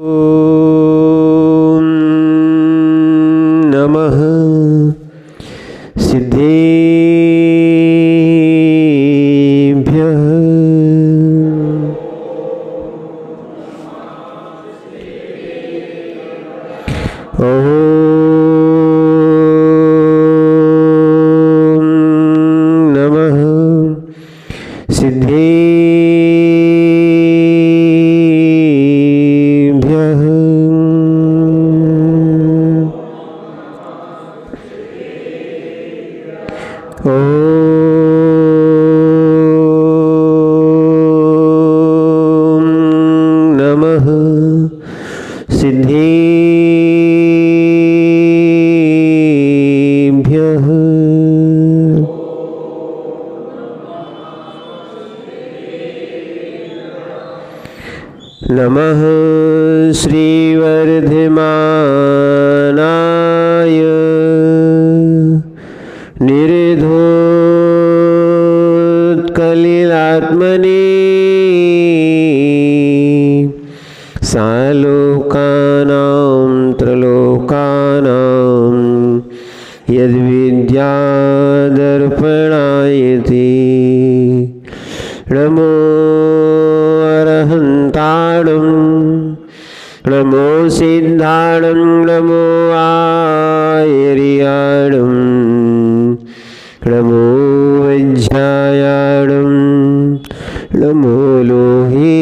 ओम नमः सिद्धेभ्यः। ओम नमः सिद्धेभ्यः। ओम नमः सिद्धेभ्यः। नमः श्रीवर्धमानाय निर्धोत्कलिलात्मने सालोकानां त्रलोकानां यद्विद्यादर्पणायते। नमो अरहन्ताणं नमो सिद्धाणं नमो आयर्याणं नमो वज्रायाणं नमो लोहे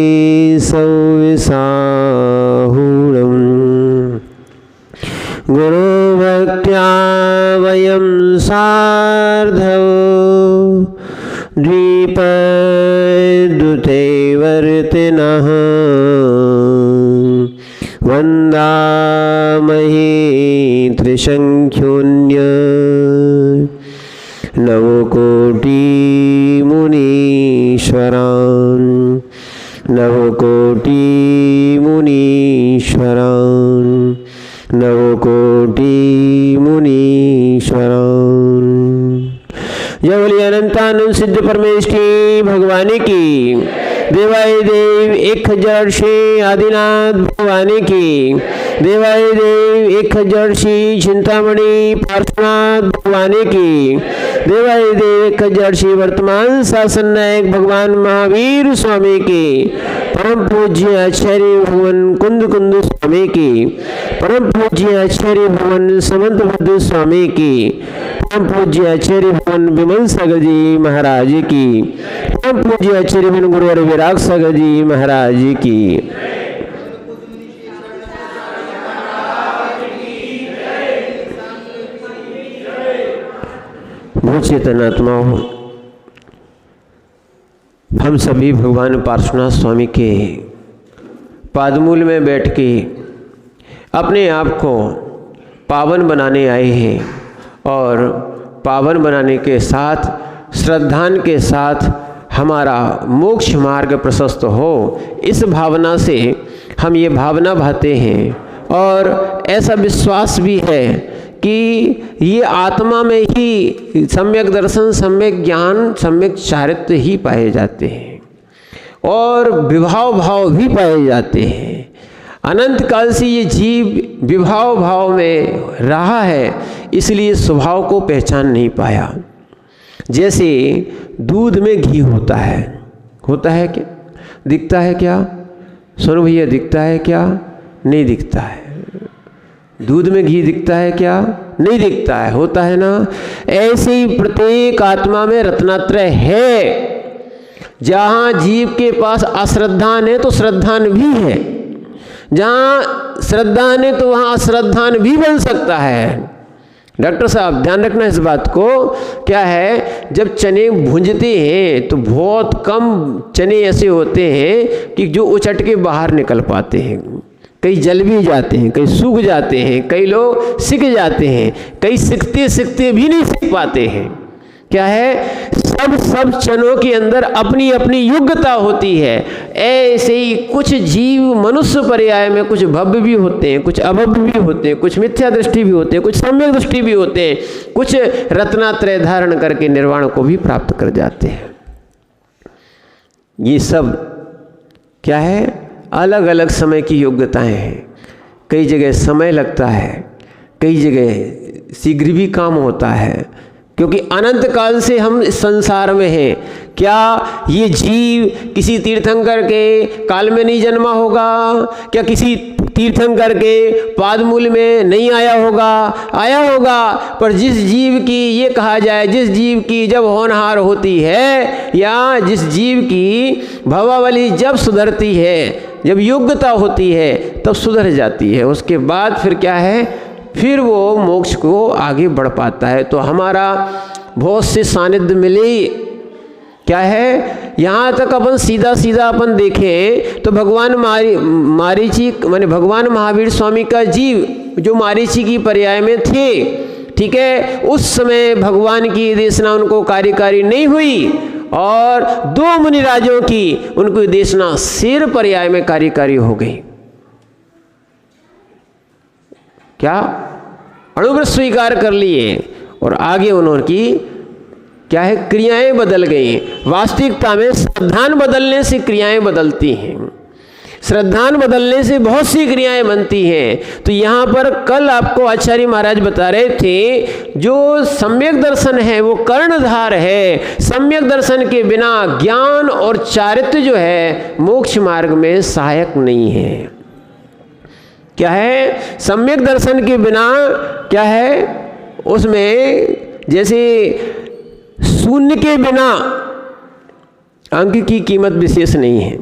संविसाहुणं। गुरुभक्त्या वयं सार्धौ द्विपदुते वर्तिनः वन्दामहे त्रिसङ्ख्योऽन्य नवकोटिमुनीश्वरान् नवकोटिमुनीश्वरान् नवकोटिमुनीश्वरान्। जय बोलिए अनंतानंद सिद्ध परमेश की भगवानी की। देवाय देव 1000 श्री आदिनाथ भगवानी की। देवाय देव 1000 श्री चिंतामणि पार्श्वनाथ भगवानी की। देवाय देव 1000 श्री वर्तमान शासन नायक भगवान महावीर स्वामी की। परम पूज्य आचार्य भगवान कुंद कुंद स्वामी की। परम पूज्य आचार्य भगवान समंत बुद्ध स्वामी की। परम पूज्य आचार्य भगवान विमल सागर जी महाराज की। परम पूज्य आचार्य भगवान गुरुवर विराग सागर जी महाराज की। भू चेतनात्माओं, हम सभी भगवान पार्श्वनाथ स्वामी के पादमूल में बैठ के अपने आप को पावन बनाने आए हैं और पावन बनाने के साथ श्रद्धान के साथ हमारा मोक्ष मार्ग प्रशस्त हो, इस भावना से हम ये भावना भाते हैं। और ऐसा विश्वास भी है कि ये आत्मा में ही सम्यक दर्शन, सम्यक ज्ञान, सम्यक चारित्र्य ही पाए जाते हैं और विभाव भाव भी पाए जाते हैं। अनंत काल से ये जीव विभाव भाव में रहा है, इसलिए स्वभाव को पहचान नहीं पाया। जैसे दूध में घी होता है क्या? दिखता है क्या? सुनो भैया, दिखता है क्या? नहीं दिखता है। दूध में घी दिखता है क्या? नहीं दिखता है। होता है ना? ऐसे ही प्रत्येक आत्मा में रत्नात्रय है। जहाँ जीव के पास अश्रद्धान है तो श्रद्धान भी है, जहाँ श्रद्धान है तो वहाँ अश्रद्धान भी बन सकता है। डॉक्टर साहब ध्यान रखना इस बात को। क्या है, जब चने भूंजते हैं तो बहुत कम चने ऐसे होते हैं कि जो उचट के बाहर निकल पाते हैं। कई जल भी जाते हैं, कई सूख जाते हैं, कई लोग सिक जाते हैं, कई सिकते सिकते भी नहीं सिक पाते हैं। क्या है, सब चनों के अंदर अपनी अपनी योग्यता होती है। ऐसे ही कुछ जीव मनुष्य पर्याय में कुछ भव्य भी होते हैं, कुछ अभव्य भी होते हैं, कुछ मिथ्या दृष्टि भी होते हैं, कुछ सम्यक दृष्टि भी होते हैं, कुछ रत्नात्रय धारण करके निर्वाण को भी प्राप्त कर जाते हैं। ये सब क्या है, अलग अलग समय की योग्यताएं हैं। कई जगह समय लगता है, कई जगह शीघ्र भी काम होता है, क्योंकि अनंत काल से हम इस संसार में हैं। क्या ये जीव किसी तीर्थंकर के काल में नहीं जन्मा होगा? क्या किसी तीर्थंकर के पादमूल में नहीं आया होगा? आया होगा। पर जिस जीव की, ये कहा जाए, जिस जीव की जब होनहार होती है, या जिस जीव की भवावली जब सुधरती है, जब योग्यता होती है, तब सुधर जाती है, उसके बाद फिर क्या है, फिर वो मोक्ष को आगे बढ़ पाता है। तो हमारा बहुत से सानिध्य मिले। क्या है, यहाँ तक अपन सीधा सीधा अपन देखें तो भगवान मारीची माने भगवान महावीर स्वामी का जीव जो मारीची की पर्याय में थे, ठीक है, उस समय भगवान की देशना उनको कार्यकारी नहीं हुई, और दो मुनिराजों की उनको देशना सिर पर्याय में कार्यकारी हो गई। क्या अणुव्रत स्वीकार कर लिए, और आगे उन्होंने की क्या है, क्रियाएं बदल गई। वास्तविकता में श्रद्धान बदलने से क्रियाएं बदलती हैं, श्रद्धान बदलने से बहुत सी क्रियाएं बनती हैं। तो यहाँ पर कल आपको आचार्य महाराज बता रहे थे, जो सम्यक दर्शन है वो कर्णधार है। सम्यक दर्शन के बिना ज्ञान और चारित्र्य जो है मोक्ष मार्ग में सहायक नहीं है। क्या है, सम्यक दर्शन के बिना क्या है, उसमें जैसे शून्य के बिना अंक की कीमत विशेष नहीं है,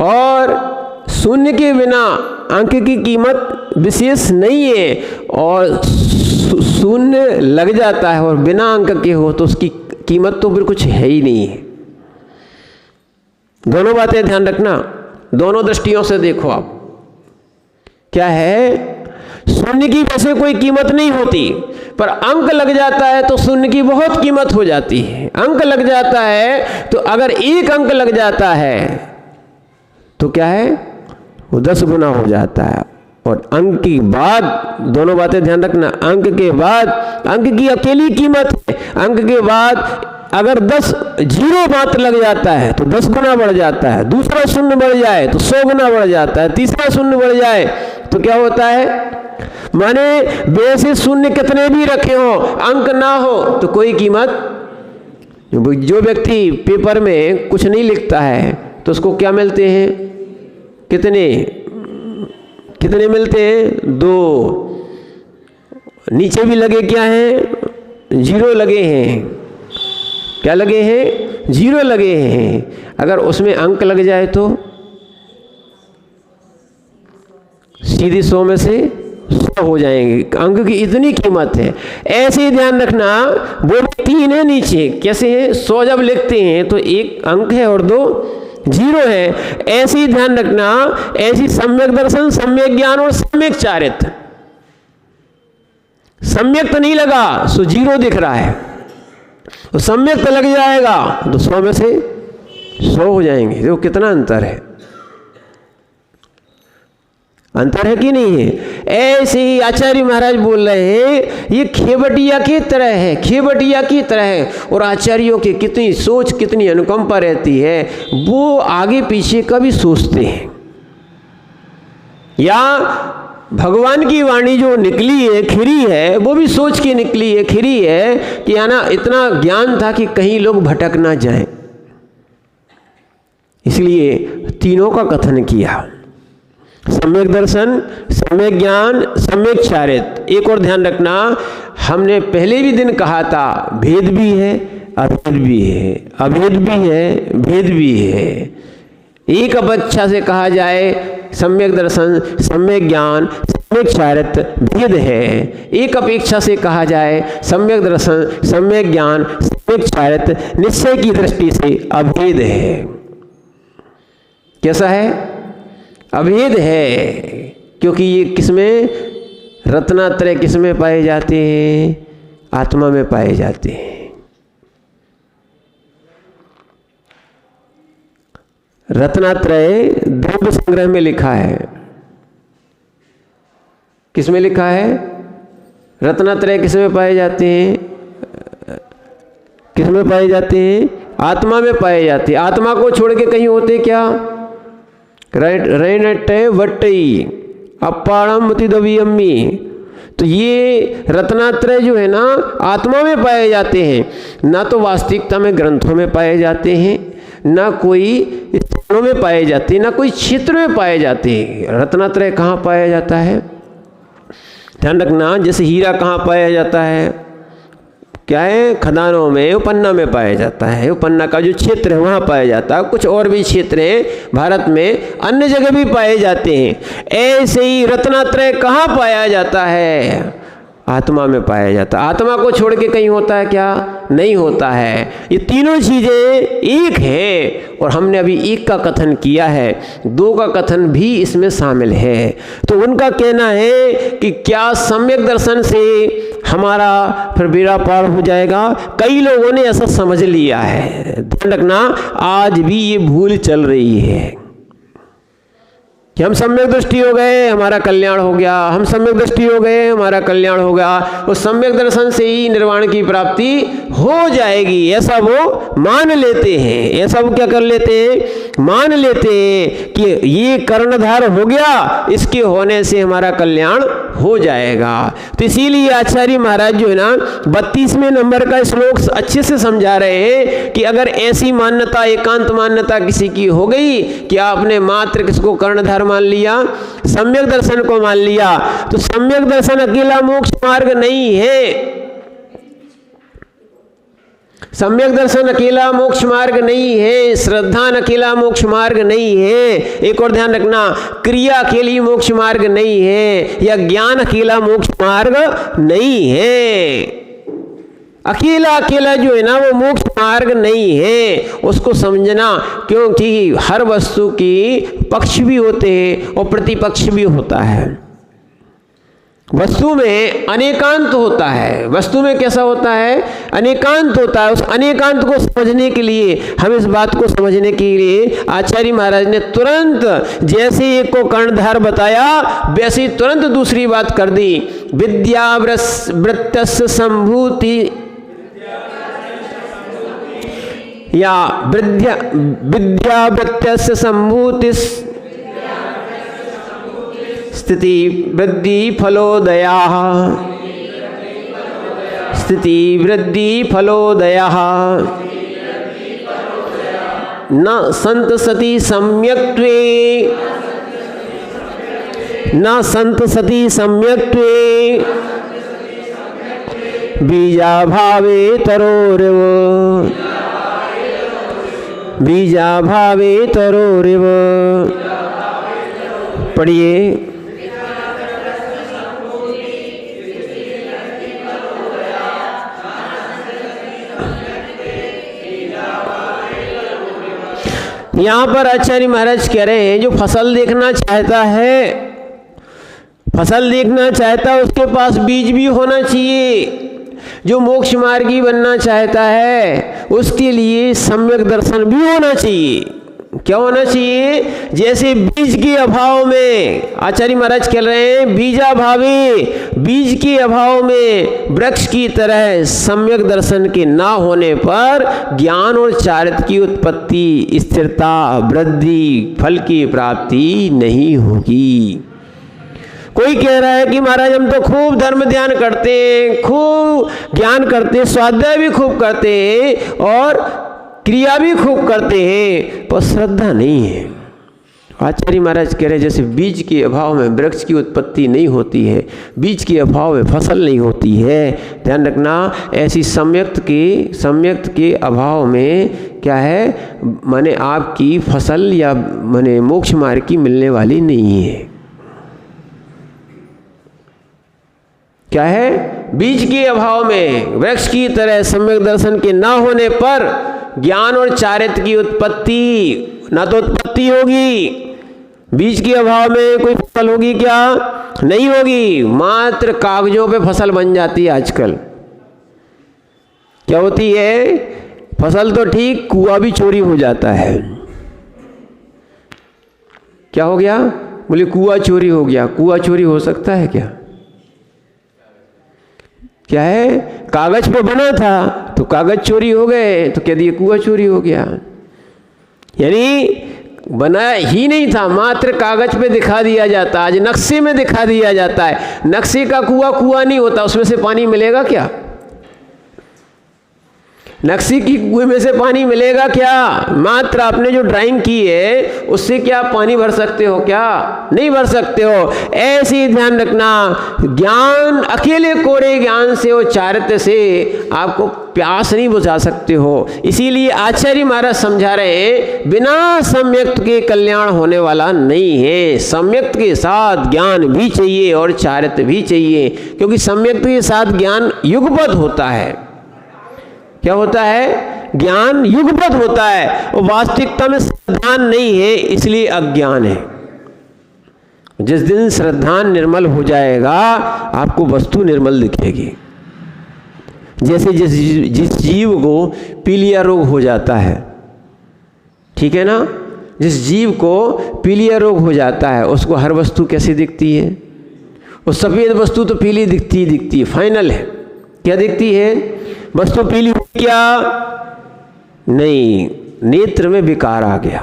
और शून्य के बिना अंक की कीमत विशेष नहीं है, और शून्य लग जाता है और बिना अंक के हो तो उसकी कीमत तो फिर कुछ है ही नहीं है। दोनों बातें ध्यान रखना, दोनों दृष्टियों से देखो आप। क्या है, शून्य की वैसे कोई कीमत नहीं होती, पर अंक लग जाता है तो शून्य की बहुत कीमत हो जाती है। अंक लग जाता है तो अगर एक अंक लग जाता है तो क्या है, वो 10 गुना हो जाता है। और अंक की बाद, दोनों बातें ध्यान रखना, अंक के बाद अंक की अकेली कीमत है। अंक के बाद अगर 10 जीरो मात्र लग जाता है तो 10 गुना बढ़ जाता है, दूसरा शून्य बढ़ जाए तो 100 गुना बढ़ जाता है, तीसरा शून्य बढ़ जाए तो क्या होता है, माने वैसे शून्य कितने भी रखे हो, अंक ना हो तो कोई कीमत। जो व्यक्ति पेपर में कुछ नहीं लिखता है तो उसको क्या मिलते हैं, कितने कितने मिलते हैं, 2। नीचे भी लगे क्या हैं, जीरो लगे हैं। क्या लगे हैं, जीरो लगे हैं। अगर उसमें अंक लग जाए तो सीधे 100 में से 100 हो जाएंगे। अंक की इतनी कीमत है। ऐसे ही ध्यान रखना, वो 3 है नीचे, कैसे है, 100 जब लिखते हैं तो 1 अंक है और 2 जीरो है। ऐसे ही ध्यान रखना, ऐसी सम्यक दर्शन, सम्यक ज्ञान और सम्यक चारित्र्य। सम्यक तो नहीं लगा सो जीरो दिख रहा है, तो सम्यक तो लग जाएगा तो 100 में से 100 हो जाएंगे। देखो कितना अंतर है, अंतर है कि नहीं है। ऐसे ही आचार्य महाराज बोल रहे हैं, ये खेबटिया की तरह है, खेबटिया की तरह है। और आचार्यों की कितनी सोच, कितनी अनुकंपा रहती है, वो आगे पीछे का भी सोचते हैं। या भगवान की वाणी जो निकली है, खिरी है, वो भी सोच के निकली है, खिरी है कि आना इतना ज्ञान था कि कहीं लोग भटक ना जाएं, इसलिए तीनों का कथन किया, सम्यक दर्शन, सम्यक ज्ञान, सम्यक चारित्र्य। एक और ध्यान रखना, हमने पहले भी दिन कहा था, भेद भी है अभेद भी है, अभेद भी है भेद भी है। एक अपेक्षा से कहा जाए सम्यक दर्शन, सम्यक ज्ञान, सम्यक चारित्र्य भेद है। एक अपेक्षा से कहा जाए सम्यक दर्शन, सम्यक ज्ञान, सम्यक चारित्र्य निश्चय की दृष्टि से अभेद है। कैसा है, अभेद है, क्योंकि ये किसमें, रत्नात्रय किसमें पाए जाते हैं, आत्मा में पाए जाते हैं। रत्नात्रय द्रव्य संग्रह में लिखा है, किसमें लिखा है, रत्नात्रय किसमें पाए जाते हैं, किसमें पाए जाते हैं, आत्मा में पाए जाते हैं। आत्मा को छोड़ के कहीं होते क्या, रैनट्टे वट्टई अपाड़म मतिदवियम्मी। तो ये रत्नात्रय जो है ना आत्मा में पाए जाते हैं, ना तो वास्तविकता में ग्रंथों में पाए जाते हैं, ना कोई स्थानों में पाए जाते हैं, ना कोई क्षेत्र में पाए जाते हैं। रत्नात्रय कहाँ पाया जाता है? ध्यान रखना, जैसे हीरा कहाँ पाया जाता है? क्या है? खदानों में, उपन्ना में पाया जाता है। उपन्ना का जो क्षेत्र है वहाँ पाया जाता है। कुछ और भी क्षेत्र हैं भारत में, अन्य जगह भी पाए जाते हैं। ऐसे ही रत्नात्रय कहाँ पाया जाता है? आत्मा में पाया जाता है। आत्मा को छोड़ के कहीं होता है क्या? नहीं होता है। ये तीनों चीज़ें एक हैं और हमने अभी एक का कथन किया है, दो का कथन भी इसमें शामिल है। तो उनका कहना है कि क्या सम्यक दर्शन से हमारा फिर बेड़ा पार हो जाएगा? कई लोगों ने ऐसा समझ लिया है। ध्यान रखना, आज भी ये भूल चल रही है कि हम सम्यक दृष्टि हो गए हमारा कल्याण हो गया, हम सम्यक दृष्टि हो गए हमारा कल्याण हो गया, वो सम्यक दर्शन से ही निर्वाण की प्राप्ति हो जाएगी, ऐसा वो मान लेते हैं। ऐसा वो क्या कर लेते हैं? मान लेते हैं कि ये कर्णधार हो गया, इसके होने से हमारा कल्याण हो जाएगा। तो इसीलिए आचार्य महाराज जो है ना 32वें नंबर का श्लोक अच्छे से समझा रहे हैं कि अगर ऐसी मान्यता, एकांत मान्यता किसी की हो गई कि आपने मात्र किसको कर्णधार मान लिया, सम्यक दर्शन को मान लिया, तो सम्यक दर्शन अकेला मोक्ष मार्ग नहीं है। सम्यक दर्शन अकेला मोक्ष मार्ग नहीं है, श्रद्धा अकेला मोक्ष मार्ग नहीं है। एक और ध्यान रखना, क्रिया अकेली मोक्ष मार्ग नहीं है, या ज्ञान अकेला मोक्ष मार्ग नहीं है। अकेला अकेला जो है ना वो मोक्ष मार्ग नहीं है, उसको समझना। क्योंकि हर वस्तु की पक्ष भी होते हैं और प्रतिपक्ष भी होता है। वस्तु में अनेकांत होता है। वस्तु में कैसा होता है? अनेकांत होता है। उस अनेकांत को समझने के लिए, हम इस बात को समझने के लिए आचार्य महाराज ने तुरंत जैसे एक को कर्णधार बताया वैसे ही तुरंत दूसरी बात कर दी। विद्यावृत्तस्य संभूति या विद्यावृत्तस्य संभूति स्थिति वृद्धि फलोदयाः, स्थिति वृद्धि फलोदयाः न संतसति सम्यक्त्वे, न संतसति सम्यक्त्वे बीजाभावे तरोरिव, बीजाभावे तरोरिव। पढ़िए। यहाँ पर आचार्य महाराज कह रहे हैं जो फसल देखना चाहता है, फसल देखना चाहता है, उसके पास बीज भी होना चाहिए। जो मोक्ष मार्गी बनना चाहता है उसके लिए सम्यक दर्शन भी होना चाहिए। क्या होना चाहिए? जैसे बीज के अभाव में, आचार्य महाराज कह रहे हैं बीजाभावे, बीज के अभाव में वृक्ष की तरह सम्यक दर्शन के ना होने पर ज्ञान और चारित्र की उत्पत्ति, स्थिरता, वृद्धि, फल की प्राप्ति नहीं होगी। कोई कह रहा है कि महाराज हम तो खूब धर्म ध्यान करते हैं, खूब ज्ञान करते हैं, स्वाध्याय भी खूब करते हैं और क्रिया भी खूब करते हैं, पर श्रद्धा नहीं है। आचार्य महाराज कह रहे हैं जैसे बीज के अभाव में वृक्ष की उत्पत्ति नहीं होती है, बीज के अभाव में फसल नहीं होती है। ध्यान रखना, ऐसी सम्यक्त के अभाव में क्या है, माने आपकी फसल या माने मोक्ष मार्ग की मिलने वाली नहीं है। क्या है? बीज के अभाव में वृक्ष की तरह सम्यक दर्शन के ना होने पर ज्ञान और चारित्र की उत्पत्ति, ना तो उत्पत्ति होगी, बीज के अभाव में कोई फसल होगी क्या? नहीं होगी। मात्र कागजों पे फसल बन जाती है आजकल। क्या होती है? फसल तो ठीक, कुआं भी चोरी हो जाता है। क्या हो गया? बोले कुआं चोरी हो गया। कुआं चोरी हो सकता है क्या? क्या है? कागज पे बना था तो कागज चोरी हो गए तो कह दिए कुआं चोरी हो गया। यानी बनाया ही नहीं था, मात्र कागज पे दिखा दिया जाता, आज नक्शे में दिखा दिया जाता है। नक्शे का कुआं कुआं नहीं होता, उसमें से पानी मिलेगा क्या? नक्शे की कुएं में से पानी मिलेगा क्या? मात्र आपने जो ड्राइंग की है उससे क्या आप पानी भर सकते हो क्या? नहीं भर सकते हो। ऐसे ही ध्यान रखना, ज्ञान अकेले कोरे ज्ञान से और चारित्र्य से आपको प्यास नहीं बुझा सकते हो। इसीलिए आचार्य महाराज समझा रहे हैं, बिना सम्यक्त के कल्याण होने वाला नहीं है। सम्यक्त के साथ ज्ञान भी चाहिए और चारित्र्य भी चाहिए, क्योंकि सम्यक्त के साथ ज्ञान युगपत होता है। क्या होता है? ज्ञान युगपत होता है, और वास्तविकता में श्रद्धान नहीं है, इसलिए अज्ञान है। जिस दिन श्रद्धान निर्मल हो जाएगा आपको वस्तु निर्मल दिखेगी। जैसे जिस जीव को पीलिया रोग हो जाता है, ठीक है ना, जिस जीव को पीलिया रोग हो जाता है उसको हर वस्तु कैसी दिखती है? वो सफ़ेद वस्तु तो पीली दिखती है, फाइनल है। क्या दिखती है? वस्तु पीली हुई क्या? नहीं, नेत्र में विकार आ गया।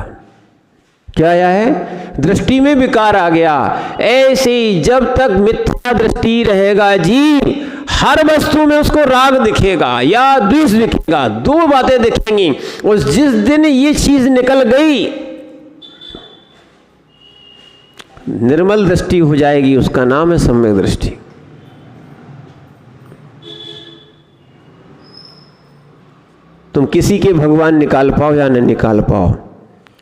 क्या आया है? दृष्टि में विकार आ गया। ऐसे ही जब तक मिथ्या दृष्टि रहेगा जीव, हर वस्तु में उसको राग दिखेगा या द्वेष दिखेगा, दो बातें दिखेंगी। और जिस दिन ये चीज निकल गई, निर्मल दृष्टि हो जाएगी, उसका नाम है सम्यक दृष्टि। तुम किसी के भगवान निकाल पाओ या नहीं निकाल पाओ,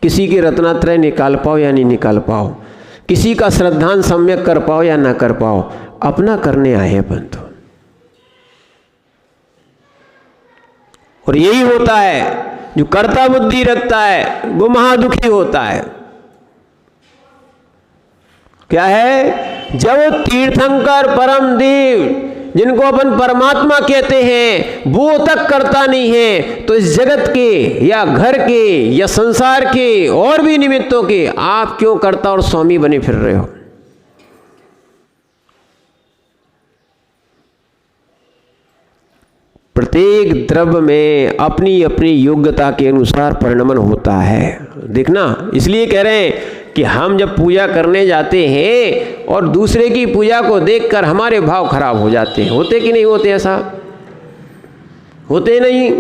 किसी के रत्नात्रय निकाल पाओ या नहीं निकाल पाओ, किसी का श्रद्धान सम्यक कर पाओ या ना कर पाओ, अपना करने आए हैं बंधु। और यही होता है, जो कर्ता बुद्धि रखता है वो महादुखी होता है। क्या है? जब तीर्थंकर परम देव, जिनको अपन परमात्मा कहते हैं, वो तक करता नहीं है, तो इस जगत के या घर के या संसार के और भी निमित्तों के आप क्यों करता और स्वामी बने फिर रहे हो? प्रत्येक द्रव्य में अपनी अपनी योग्यता के अनुसार परिणमन होता है। देखना, इसलिए कह रहे हैं कि हम जब पूजा करने जाते हैं और दूसरे की पूजा को देखकर हमारे भाव खराब हो जाते हैं। होते कि नहीं होते? ऐसा होते नहीं?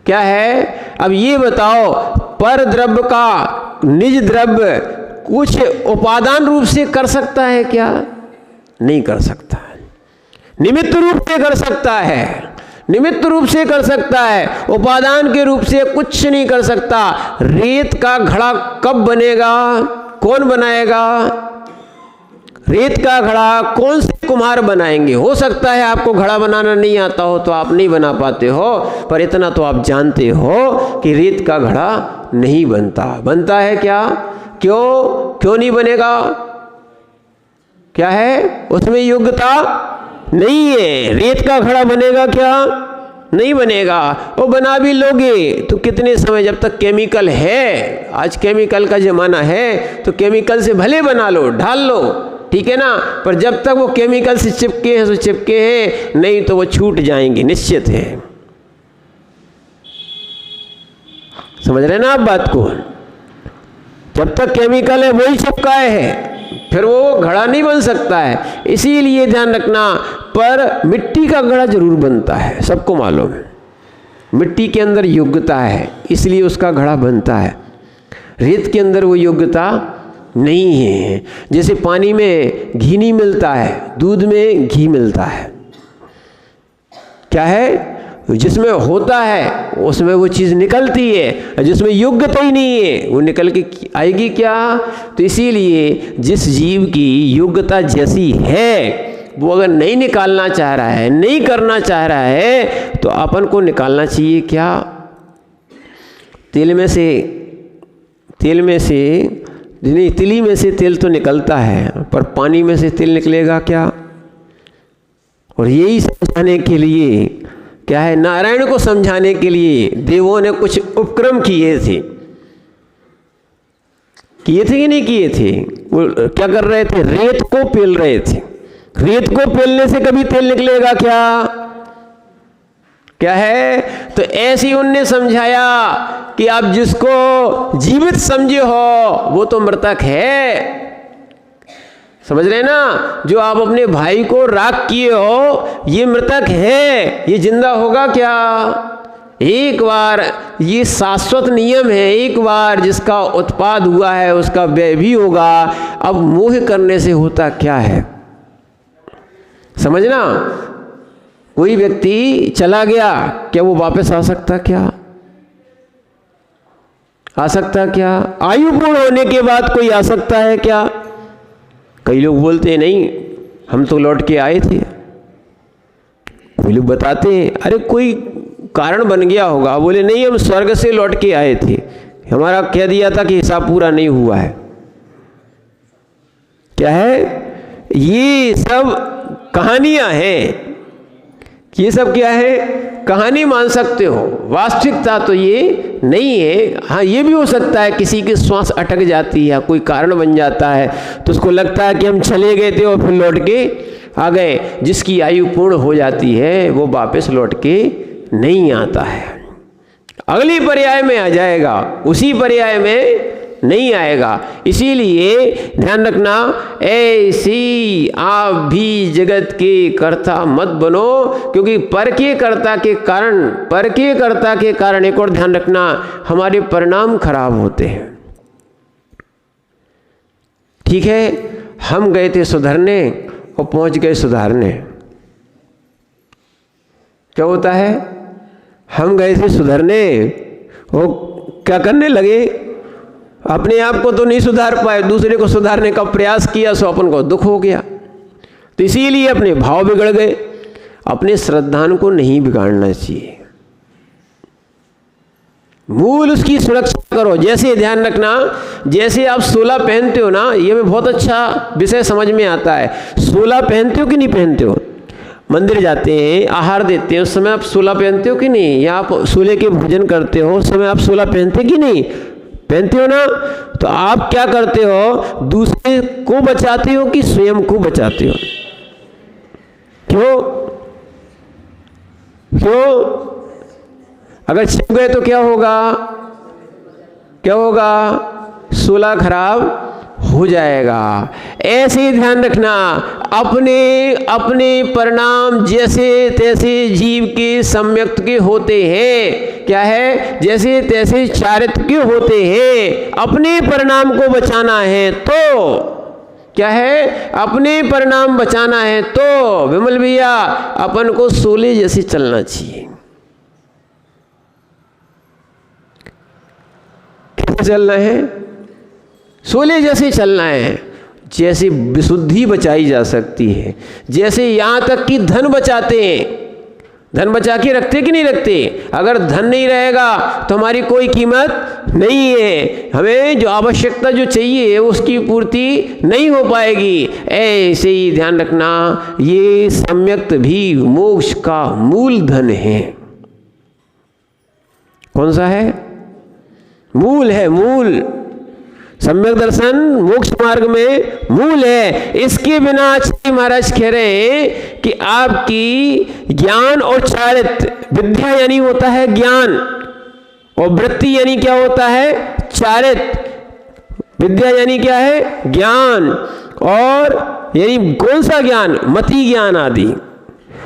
क्या है? अब ये बताओ, पर द्रव्य का निज द्रव्य कुछ उपादान रूप से कर सकता है क्या? नहीं कर सकता है। निमित्त रूप से कर सकता है, निमित्त रूप से कर सकता है, उपादान के रूप से कुछ नहीं कर सकता। रेत का घड़ा कब बनेगा? कौन बनाएगा? रेत का घड़ा कौन से कुम्हार बनाएंगे? हो सकता है आपको घड़ा बनाना नहीं आता हो तो आप नहीं बना पाते हो, पर इतना तो आप जानते हो कि रेत का घड़ा नहीं बनता। बनता है क्या? क्यों नहीं बनेगा? क्या है? उसमें योग्यता नहीं है। रेत का घड़ा बनेगा क्या? नहीं बनेगा। वो बना भी लोगे तो कितने समय, जब तक केमिकल है, आज केमिकल का जमाना है, तो केमिकल से भले बना लो, ढाल लो, ठीक है ना, पर जब तक वो केमिकल से चिपके हैं तो चिपके हैं, नहीं तो वो छूट जाएंगे, निश्चित है। समझ रहे ना आप बात को? जब तक केमिकल है वही चिपकाए है, फिर वो घड़ा नहीं बन सकता है। इसीलिए ध्यान रखना, पर मिट्टी का घड़ा जरूर बनता है, सबको मालूम है। मिट्टी के अंदर योग्यता है, इसलिए उसका घड़ा बनता है। रेत के अंदर वो योग्यता नहीं है। जैसे पानी में घी नहीं मिलता है, दूध में घी मिलता है। क्या है? जिसमें होता है उसमें वो चीज़ निकलती है, जिसमें योग्यता ही नहीं है वो निकल के आएगी क्या? तो इसीलिए जिस जीव की योग्यता जैसी है, वो अगर नहीं निकालना चाह रहा है, नहीं करना चाह रहा है, तो अपन को निकालना चाहिए क्या? तिली में से नहीं, तिली में से तेल तो निकलता है, पर पानी में से तेल निकलेगा क्या? और यही समझाने के लिए, क्या है, नारायण को समझाने के लिए देवों ने कुछ उपक्रम किए थे कि नहीं किए थे? वो क्या कर रहे थे? रेत को पेल रहे थे। रेत को पेलने से कभी तेल निकलेगा क्या? क्या है? तो ऐसे ही उनने समझाया कि आप जिसको जीवित समझे हो वो तो मृतक है। समझ रहे ना, जो आप अपने भाई को राख किए हो ये मृतक है, ये जिंदा होगा क्या? एक बार, ये शाश्वत नियम है, एक बार जिसका उत्पाद हुआ है उसका व्यय भी होगा। अब मोह करने से होता क्या है समझना। कोई व्यक्ति चला गया, क्या वो वापस आ सकता क्या? आ सकता क्या? आयु पूर्ण होने के बाद कोई आ सकता है क्या? कई लोग बोलते हैं नहीं हम तो लौट के आए थे। कोई लोग बताते हैं अरे कोई कारण बन गया होगा, बोले नहीं हम स्वर्ग से लौट के आए थे, हमारा कह दिया था कि हिसाब पूरा नहीं हुआ है। क्या है? ये सब कहानियां हैं। ये सब क्या है? कहानी मान सकते हो, वास्तविकता तो ये नहीं है। हाँ ये भी हो सकता है किसी की श्वास अटक जाती है, कोई कारण बन जाता है तो उसको लगता है कि हम चले गए थे और फिर लौट के आ गए। जिसकी आयु पूर्ण हो जाती है वो वापस लौट के नहीं आता है, अगली पर्याय में आ जाएगा, उसी पर्याय में नहीं आएगा। इसीलिए ध्यान रखना, ऐसी आप भी जगत के कर्ता मत बनो, क्योंकि पर के कर्ता के कारण एक और ध्यान रखना, हमारे परिणाम खराब होते हैं। ठीक है, हम गए थे सुधरने और पहुंच गए सुधारने। क्या होता है? हम गए थे सुधरने और क्या करने लगे? अपने आप को तो नहीं सुधार पाए, दूसरे को सुधारने का प्रयास किया, सो अपन को दुख हो गया। तो इसीलिए अपने भाव बिगड़ गए। अपने श्रद्धान को नहीं बिगाड़ना चाहिए, मूल उसकी सुरक्षा करो। जैसे ध्यान रखना, जैसे आप 16 पहनते हो ना, ये में बहुत अच्छा विषय समझ में आता है। 16 पहनते हो कि नहीं पहनते हो? मंदिर जाते हैं, आहार देते हैं, उस समय आप 16 पहनते हो कि नहीं? या आप 16 के भोजन करते हो उस समय आप 16 पहनते कि नहीं? पहनते हो ना। तो आप क्या करते हो? दूसरे को बचाते हो कि स्वयं को बचाते हो? क्यों? अगर छिप गए तो क्या होगा? 16 खराब हो जाएगा। ऐसे ही ध्यान रखना, अपने परिणाम जैसे तैसे जीव के सम्यक्त के होते हैं। क्या है? जैसे तैसे चारित्र के होते हैं। अपने परिणाम को बचाना है तो क्या है? अपने परिणाम बचाना है तो विमल भैया अपन को 16 जैसे चलना चाहिए। कैसे चलना है? 16 जैसे चलना है। जैसे विशुद्धि बचाई जा सकती है, जैसे यहाँ तक कि धन बचाते हैं। धन बचा के रखते कि नहीं रखते? अगर धन नहीं रहेगा तो हमारी कोई कीमत नहीं है, हमें जो आवश्यकता जो चाहिए उसकी पूर्ति नहीं हो पाएगी। ऐसे ही ध्यान रखना, ये सम्यक्त भी मोक्ष का मूल धन है। कौन सा है? मूल है, मूल। सम्यक दर्शन मोक्ष मार्ग में मूल है। इसके बिना श्री महाराज कह रहे हैं कि आपकी ज्ञान और चारित्र, विद्या यानी होता है ज्ञान, और वृत्ति यानी क्या होता है? चारित्र। विद्या यानी क्या है? ज्ञान। और यानी कौन सा ज्ञान? मति ज्ञान आदि।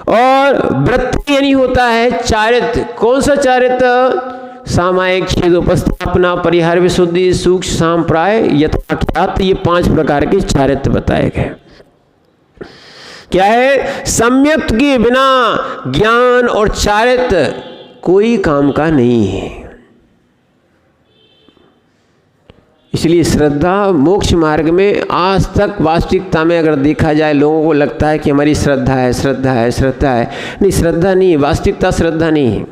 और वृत्ति यानी होता है चारित्र। कौन सा चारित्र? सामायिक, छेदोपस्थापना, परिहार, विशुद्धि, सूक्ष्म, सांप्राय, यथाख्यात। ये 5 प्रकार के चारित्र बताए गए। क्या है? सम्यक्त के बिना ज्ञान और चारित्र कोई काम का नहीं है। इसलिए श्रद्धा मोक्ष मार्ग में आज तक वास्तविकता में अगर देखा जाए, लोगों को लगता है कि हमारी श्रद्धा है, श्रद्धा है, श्रद्धा है। नहीं, श्रद्धा नहीं है, वास्तविकता श्रद्धा नहीं है।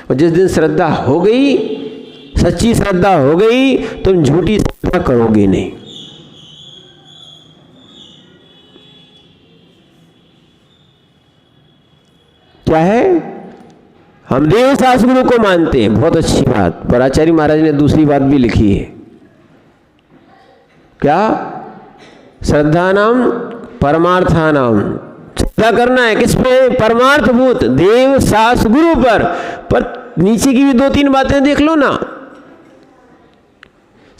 और जिस दिन श्रद्धा हो गई, सच्ची श्रद्धा हो गई, तुम झूठी श्रद्धा करोगे नहीं। क्या है? हम देव शास्त्रों को मानते हैं, बहुत अच्छी बात, पर आचार्य महाराज ने दूसरी बात भी लिखी है। क्या? श्रद्धानाम परमार्थानाम। श्रद्धा करना है किस पे? परमार्थभूत देव शास्त्र गुरु पर नीचे की भी 2-3 बातें देख लो ना।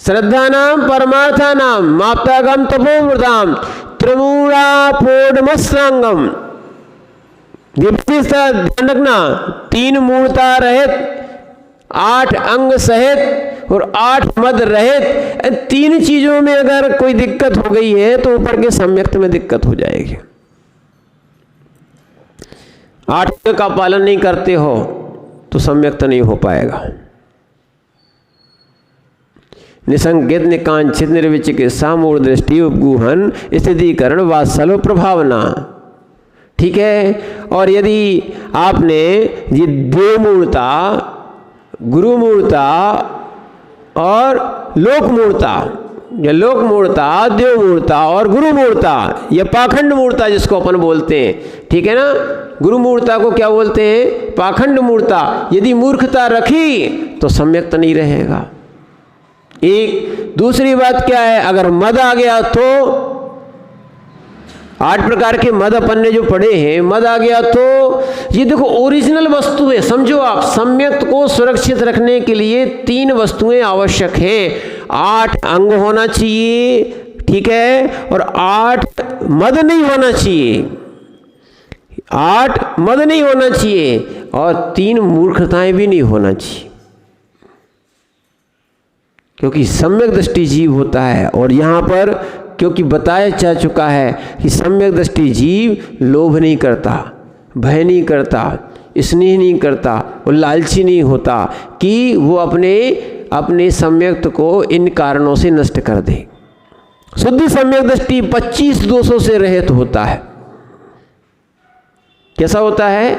श्रद्धानाम परमार्थानाम माप्तागम तपोमृताम त्रिमूढ़ापोढ़मस्त्रांगम। ध्यान रखना, 3 मूर्ता रहित, 8 अंग सहित और 8 मद रहित, 3 चीजों में अगर कोई दिक्कत हो गई है तो ऊपर के सम्यक्त में दिक्कत हो जाएगी। 8 अंग का पालन नहीं करते हो तो सम्यक्त नहीं हो पाएगा। निसंकेत निकांक्षित निर्विचिकित्सा मूल दृष्टि उपगूहन स्थितिकरण वात्सल्य प्रभावना। ठीक है। और यदि आपने ये देवमूर्ता, गुरुमूर्ता और लोकमूर्ता, या लोकमूर्ता, देवमूर्ता और गुरुमूर्ता, या पाखंड मूर्ता जिसको अपन बोलते हैं, ठीक है ना। गुरुमूर्ता को क्या बोलते हैं? पाखंड मूर्ता। यदि मूर्खता रखी तो सम्यक्त नहीं रहेगा। एक दूसरी बात क्या है, अगर मद आ गया तो 8 प्रकार के मद अपन ने जो पढ़े हैं, मद आ गया तो ये देखो ओरिजिनल वस्तु है। समझो आप, सम्यक्त को सुरक्षित रखने के लिए 3 वस्तुएं आवश्यक हैं। 8 अंग होना चाहिए, ठीक है, और 8 मद नहीं होना चाहिए, 8 मद नहीं होना चाहिए, और 3 मूर्खताएं भी नहीं होना चाहिए, क्योंकि सम्यक दृष्टि जीव होता है। और यहाँ पर क्योंकि बताया जा चुका है कि सम्यक दृष्टि जीव लोभ नहीं करता, भय नहीं करता, स्नेह नहीं करता, वो लालची नहीं होता कि वो अपने सम्यक्त को इन कारणों से नष्ट कर दे। शुद्ध सम्यक दृष्टि 25 दोषों से रहित होता है। कैसा होता है?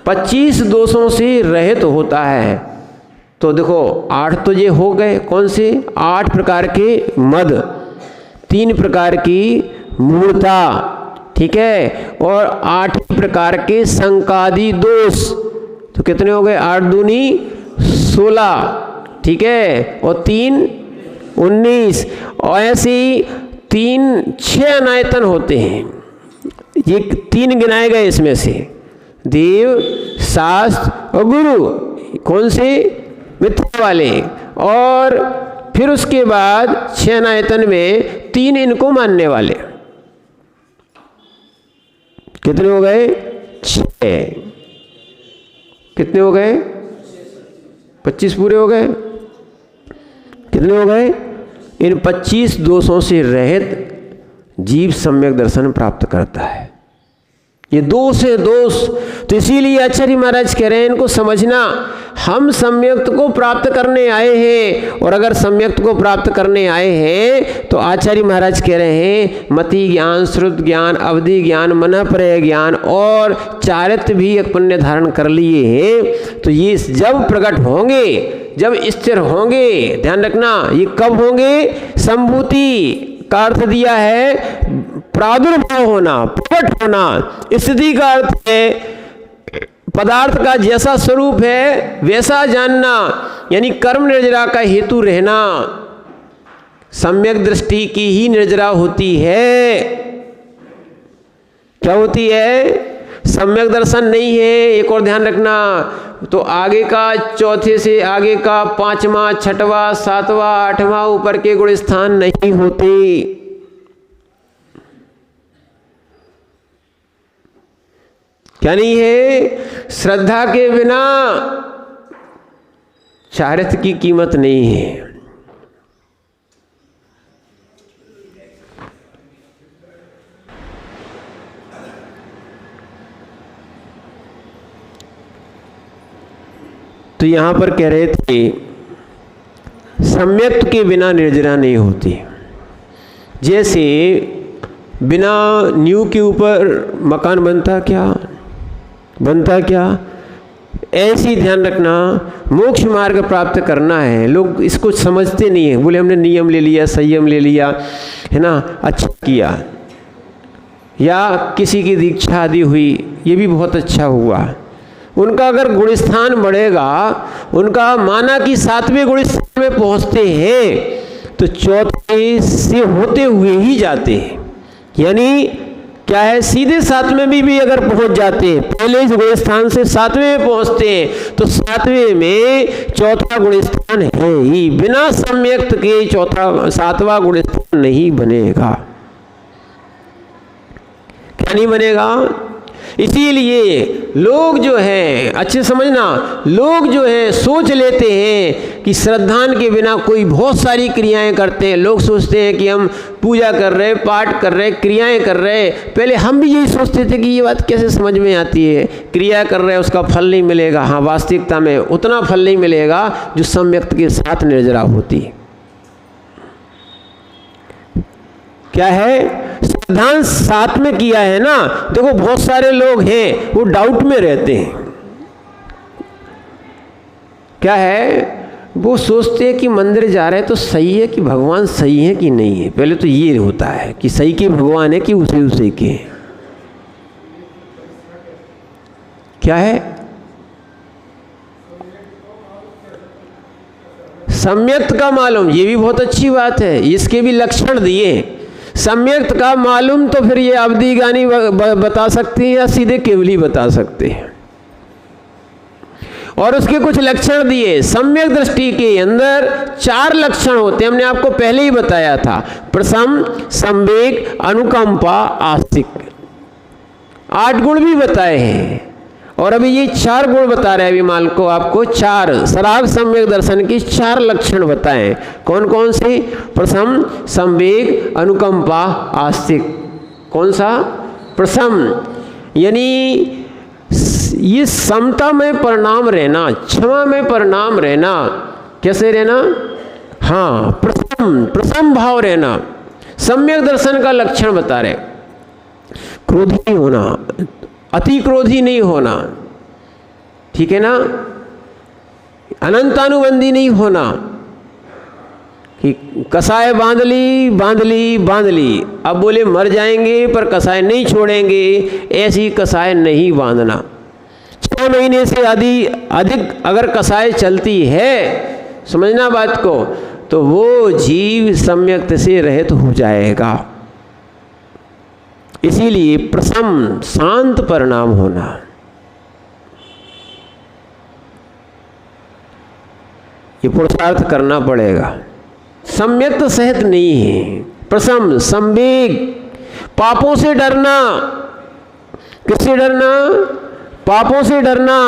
25 दोषों से रहित होता है। तो देखो 8 तो ये हो गए, कौन से? 8 प्रकार के मद, 3 प्रकार की मूर्ता, ठीक है, और 8 प्रकार के संकादी दोष। तो कितने हो गए? 8 दूनी 16, ठीक है, और 3 19, और ऐसे ही 6 अनायतन होते हैं। ये 3 गिनाए गए इसमें से, देव, शास्त्र और गुरु। कौन से? मिथ्या वाले। और फिर उसके बाद 6 अनायतन में 3 इनको मानने वाले। कितने हो गए? 6। कितने हो गए? 25 पूरे हो गए। कितने हो गए? इन 25 दोषों से रहित जीव सम्यक दर्शन प्राप्त करता है। ये दोष है, दोष। तो इसीलिए आचार्य महाराज कह रहे हैं इनको समझना, हम सम्यक्त को प्राप्त करने आए हैं। और अगर सम्यक्त को प्राप्त करने आए हैं तो आचार्य महाराज कह रहे हैं मति ज्ञान, श्रुत ज्ञान, अवधि ज्ञान, मनःप्रय ज्ञान और चारित्र भी अपन ने धारण कर लिए हैं। तो ये जब प्रकट होंगे, जब स्थिर होंगे, ध्यान रखना, ये कब होंगे? संभूति का अर्थ दिया है प्रादुर्भाव होना, प्रकट होना। स्थिति का अर्थ है पदार्थ का जैसा स्वरूप है वैसा जानना, यानी कर्म निर्जरा का हेतु रहना। सम्यक दृष्टि की ही निर्जरा होती है। क्या होती है? सम्यक दर्शन नहीं है। एक और ध्यान रखना, तो आगे का चौथे से आगे का 5वां, 6वां, 7वां, 8वां ऊपर के गुण स्थान नहीं होते। क्या नहीं है? श्रद्धा के बिना चारित्र की कीमत नहीं है। तो यहां पर कह रहे थे सम्यक्त के बिना निर्जरा नहीं होती। जैसे बिना नींव के ऊपर मकान बनता क्या? ऐसी ध्यान रखना, मोक्ष मार्ग प्राप्त करना है। लोग इसको समझते नहीं है, बोले हमने नियम ले लिया, संयम ले लिया, है ना, अच्छा किया, या किसी की दीक्षा आदि हुई, ये भी बहुत अच्छा हुआ। उनका अगर गुणस्थान बढ़ेगा, उनका माना कि 7वें गुणस्थान में पहुंचते हैं तो 4थे से होते हुए ही जाते हैं। यानी क्या है, सीधे 7वें में भी अगर पहुंच जाते हैं, पहले इस गुण स्थान से 7वें में पहुंचते हैं, तो 7वें में चौथा गुण स्थान है ही, बिना सम्यक्त के 7वां गुण स्थान नहीं बनेगा। क्या नहीं बनेगा? इसीलिए लोग जो है, अच्छे समझना, लोग जो है सोच लेते हैं कि श्रद्धान के बिना कोई बहुत सारी क्रियाएं करते हैं। लोग सोचते हैं कि हम पूजा कर रहे, पाठ कर रहे, क्रियाएं कर रहे। पहले हम भी यही सोचते थे कि ये बात कैसे समझ में आती है, क्रिया कर रहे उसका फल नहीं मिलेगा। हाँ, वास्तविकता में उतना फल नहीं मिलेगा जो सम्यक्त के साथ निर्जरा होती। क्या है, श्रद्धांश साथ में किया है ना। देखो बहुत सारे लोग हैं वो डाउट में रहते हैं। क्या है, वो सोचते हैं कि मंदिर जा रहे हैं तो सही है कि भगवान सही है कि नहीं है। पहले तो ये होता है कि सही के भगवान है कि उसे के। क्या है, सम्यक्त का मालूम, ये भी बहुत अच्छी बात है, इसके भी लक्षण दिए। सम्यक्त का मालूम तो फिर ये अवधि ज्ञानी बता सकते हैं या सीधे केवली बता सकते हैं। और उसके कुछ लक्षण दिए। सम्यक दृष्टि के अंदर 4 लक्षण होते हैं, हमने आपको पहले ही बताया था। प्रसम, संवेग, अनुकंपा, आस्तिक। 8 गुण भी बताए हैं और अभी ये 4 गुण बता रहे हैं। अभी मान को आपको 4 सराग सम्यक दर्शन की 4 लक्षण बताएं। कौन कौन से? प्रसम, संवेग, अनुकंपा, आस्तिक। कौन सा? प्रसम यानी ये समता में परिणाम रहना, क्षमा में परिणाम रहना। कैसे रहना? हाँ, प्रसम भाव रहना। सम्यक दर्शन का लक्षण बता रहे। क्रोधी नहीं होना, अति क्रोधी नहीं होना, ठीक है ना। अनंतानुबंधी नहीं होना कि कसाय बांध ली, अब बोले मर जाएंगे पर कसाय नहीं छोड़ेंगे, ऐसी कसाय नहीं बांधना। 6 महीने से अधिक अगर कसाय चलती है, समझना बात को, तो वो जीव सम्यक्त से रहित हो जाएगा। इसीलिए प्रसम, शांत परिणाम होना। ये पुरुषार्थ करना पड़ेगा। सम्यक्त सहित नहीं है। प्रसम, संवेग, पापों से डरना। किससे डरना? पापों से डरना।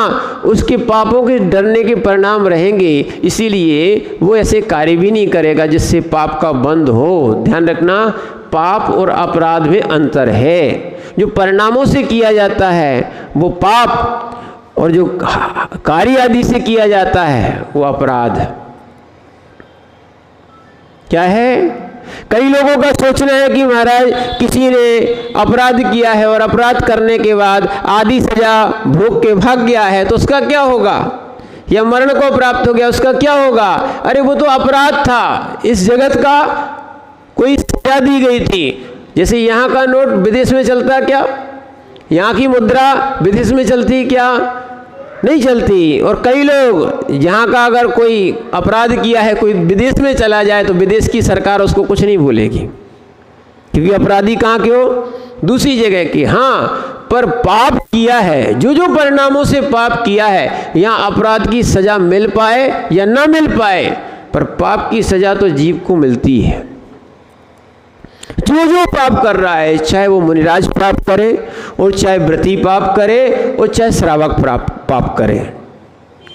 उसके पापों के डरने के परिणाम रहेंगे, इसीलिए वो ऐसे कार्य भी नहीं करेगा जिससे पाप का बंध हो। ध्यान रखना, पाप और अपराध में अंतर है। जो परिणामों से किया जाता है वो पाप, और जो कार्य आदि से किया जाता है वो अपराध। क्या है? कई लोगों का सोचना है कि महाराज किसी ने अपराध किया है और अपराध करने के बाद आधी सजा भोग के भाग गया है तो उसका क्या होगा, या मरण को प्राप्त हो गया, उसका क्या होगा? अरे वो तो अपराध था, इस जगत का कोई सजा दी गई थी। जैसे यहाँ का नोट विदेश में चलता क्या? यहाँ की मुद्रा विदेश में चलती क्या? नहीं चलती। और कई लोग यहाँ का अगर कोई अपराध किया है, कोई विदेश में चला जाए तो विदेश की सरकार उसको कुछ नहीं बोलेगी, क्योंकि अपराधी कहाँ के हो? दूसरी जगह के। हाँ, पर पाप किया है, जो परिणामों से पाप किया है, यहाँ अपराध की सजा मिल पाए या ना मिल पाए, पर पाप की सजा तो जीव को मिलती है। जो पाप कर रहा है, चाहे वो मुनिराज पाप करे और चाहे व्रती पाप करे और चाहे श्रावक पाप करे,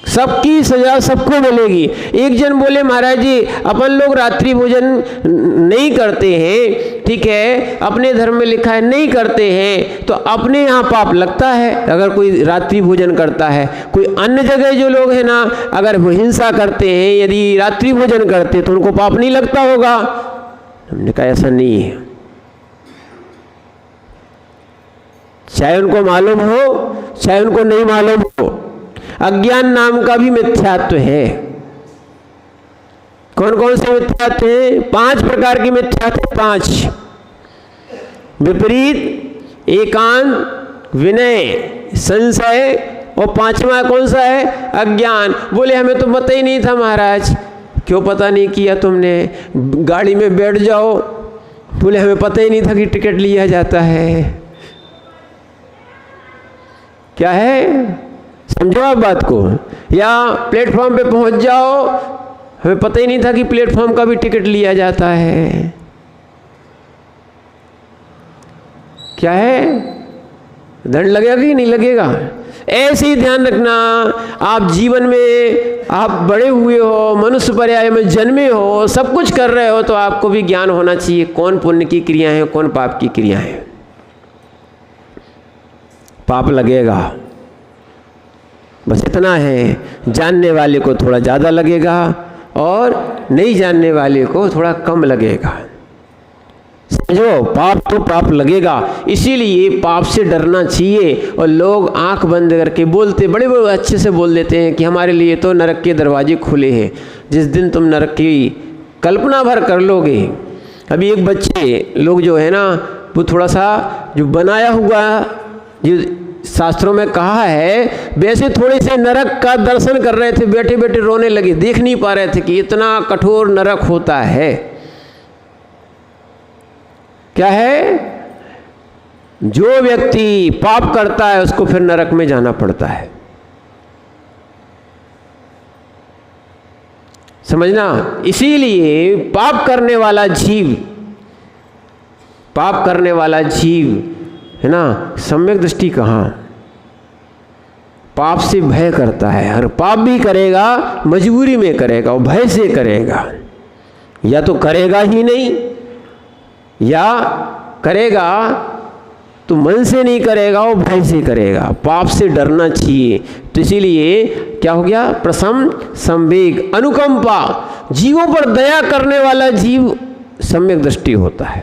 सबकी सजा सबको मिलेगी। एक जन बोले महाराज जी अपन लोग रात्रि भोजन नहीं करते हैं, ठीक है, अपने धर्म में लिखा है नहीं करते हैं, तो अपने यहाँ पाप लगता है अगर कोई रात्रि भोजन करता है। कोई अन्य जगह जो लोग हैं ना, अगर वो हिंसा करते हैं, यदि रात्रि भोजन करते तो उनको पाप नहीं लगता होगा। हमने कहा ऐसा नहीं है। चाहे उनको मालूम हो चाहे उनको नहीं मालूम हो, अज्ञान नाम का भी मिथ्यात्व है। कौन कौन से मिथ्यात्व है? 5 प्रकार के मिथ्यात्व। 5 विपरीत, एकांत, विनय, संशय, और 5वां कौन सा है? अज्ञान। बोले हमें तो पता ही नहीं था महाराज। क्यों पता नहीं किया तुमने? गाड़ी में बैठ जाओ, बोले हमें पता ही नहीं था कि टिकट लिया जाता है। क्या है, समझो आप बात को। या प्लेटफॉर्म पे पहुंच जाओ, हमें पता ही नहीं था कि प्लेटफॉर्म का भी टिकट लिया जाता है। क्या है, दंड लगेगा कि नहीं लगेगा? ऐसे ही ध्यान रखना, आप जीवन में आप बड़े हुए हो, मनुष्य पर्याय में जन्मे हो, सब कुछ कर रहे हो, तो आपको भी ज्ञान होना चाहिए कौन पुण्य की क्रिया है, कौन पाप की क्रिया है। पाप लगेगा, बस इतना है, जानने वाले को थोड़ा ज़्यादा लगेगा और नहीं जानने वाले को थोड़ा कम लगेगा। समझो, पाप तो पाप लगेगा, इसीलिए पाप से डरना चाहिए। और लोग आंख बंद करके बोलते, बड़े बड़े अच्छे से बोल देते हैं कि हमारे लिए तो नरक के दरवाजे खुले हैं। जिस दिन तुम नरक की कल्पना भर कर लोगे, अभी एक बच्चे लोग जो है ना, वो थोड़ा सा जो बनाया हुआ, जो शास्त्रों में कहा है, वैसे थोड़े से नरक का दर्शन कर रहे थे, बैठे बैठे रोने लगे, देख नहीं पा रहे थे कि इतना कठोर नरक होता है। क्या है, जो व्यक्ति पाप करता है उसको फिर नरक में जाना पड़ता है। समझना, इसीलिए पाप करने वाला जीव है ना, सम्यक दृष्टि कहाँ, पाप से भय करता है। और पाप भी करेगा मजबूरी में करेगा, और भय से करेगा, या तो करेगा ही नहीं, या करेगा तो मन से नहीं करेगा, वो भय से करेगा। पाप से डरना चाहिए। तो इसीलिए क्या हो गया, प्रशम, संवेग, अनुकंपा, जीवों पर दया करने वाला जीव सम्यक दृष्टि होता है।